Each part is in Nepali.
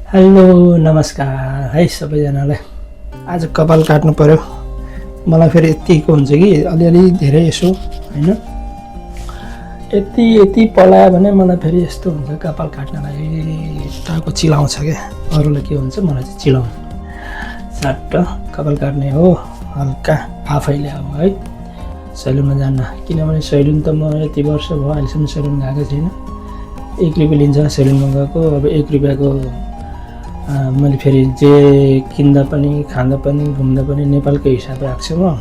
हेलो नमस्कार है सबैजनालाई। आज कपाल काट्नु पर्यो। मलाई फेरि यतिको हुन्छ कि अलिअलि धेरै यसो हैन, यति पलायो भने मलाई फेरि यस्तो हुन्छ कपाल काट्नलाई टाउको चिलाउँछ क्या। अरूलाई के हुन्छ, मलाई चाहिँ चिलाउँछ। सट्ट कपाल काट्ने हो हल्का आफैले अब है, सैलुनमा जान्न। किनभने सैलुन त म यति वर्ष भयो अहिलेसम्म सैलुन गएको छैन। 1 रुपियाँ लिन्छ सैलुनमा गएको। अब 1 रुपियाँको मैले फेरि जे किन्दा पनि खाँदा पनि घुम्दा पनि नेपालकै हिसाबले आएको छु म।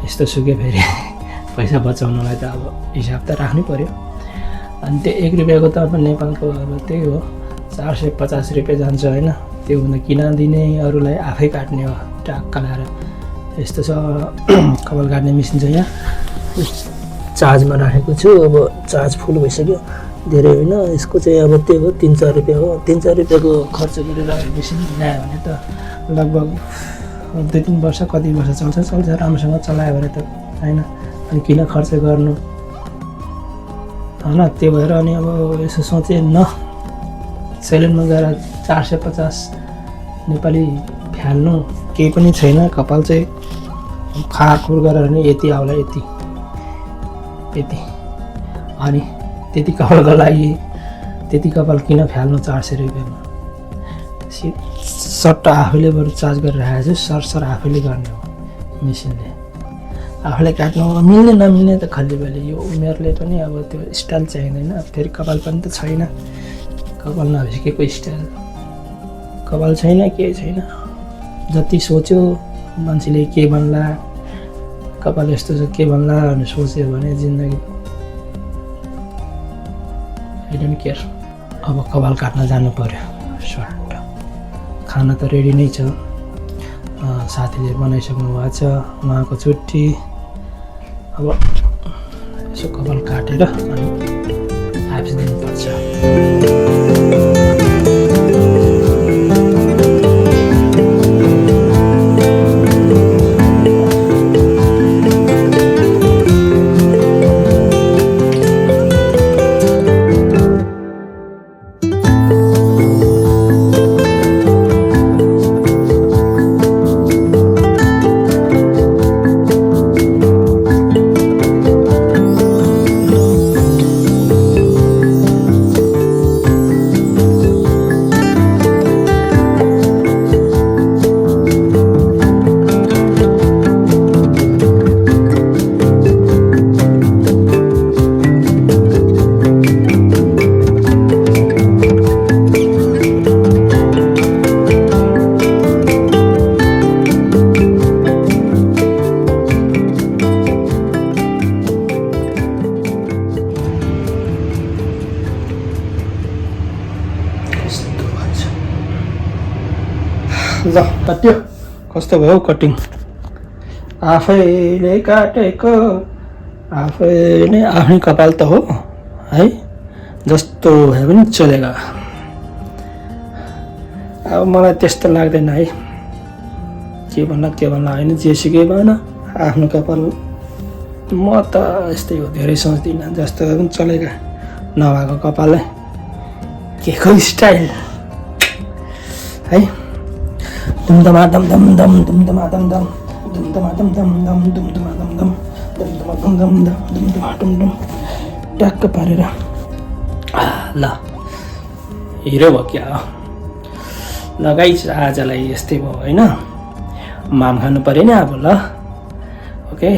यस्तो सुके फेरि पैसा बचाउनलाई त अब हिसाब त राख्नै पर्यो। अनि त्यो 1 रुपियाँको त अब नेपालको अब त्यही हो 450 रुपियाँ जान्छ होइन। त्यो हुँदा किन दिने, अरूलाई आफै काट्ने हो टाक्क लाएर। यस्तो छ कपाल काट्ने मेसिन चाहिँ यहाँ चार्जमा राखेको छु। अब चार्ज फुल भइसक्यो, धेरै होइन। यसको चाहिँ अब त्यही हो 3-4 रुपियाँ हो। 3-4 रुपियाँको खर्च गरेर मेसिन ल्यायो भने त लगभग 2-3 वर्ष कति वर्ष चल्छ राम्रोसँग चलायो भने त होइन। अनि किन खर्च गर्नु होइन। त्यो भएर अनि अब यसो सोचेँ न, सेलुनमा गएर 450 नेपाली फ्याल्नु केही पनि छैन। कपाल चाहिँ खारखुर गरेर नि यति आउला यति अनि त्यति कपालको लागि त्यति कपाल किन फाल्नु 400 रुपियाँमा। सट्ट आफैले बरु चार्ज गरेर राखेको छु। सर आफैले गर्ने हो मेसिनले। आफूले काट्नु मिल्ने नमिल्ने त खल्ली बेली। यो उमेरले पनि अब त्यो स्टाइल चाहिँदैन। फेरि कपाल पनि त छैन। कपाल नभएपछि के को स्टाइल, कपाल छैन केही छैन। जति सोच्यो मान्छेले के भन्ला, कपाल यस्तो छ के भन्ला भनेर सोच्यो भने जिन्दगी आई डोन्ट केयर। अब कपाल काट्न जानु पर्यो। सर्ट खाना त रेडी नै छ, साथीले बनाइसक्नु भएको छ। उहाँको छुट्टी। अब यसो कपाल काटेर अनि आफिस दिनुपर्छ। ल काट्यो। कस्तो भयो कटिङ? आफैले काटेको आफैले आफ्नै कपाल त हो है, जस्तो भए पनि चलेगा। अब मलाई त्यस्तो लाग्दैन है। के भन्ला होइन, जेसुकै भएन आफ्नो कपाल। म त यस्तै हो, धेरै सोच्दिनँ। जस्तो भए पनि चलेगा। नभएको कपाललाई के को स्टाइल है। दुमदमा दम दम दम दुमदमा दम दम दुमदमा दम दम दम दुमदमा दम दम दुमदमा दम दम दम दुमदमा दम दम ट्याक्क पारेर ल हिरो भयो क्या हो। ल गाइस, आजलाई यस्तै भयो होइन। माम खानु पऱ्यो नि अब। ल ओके।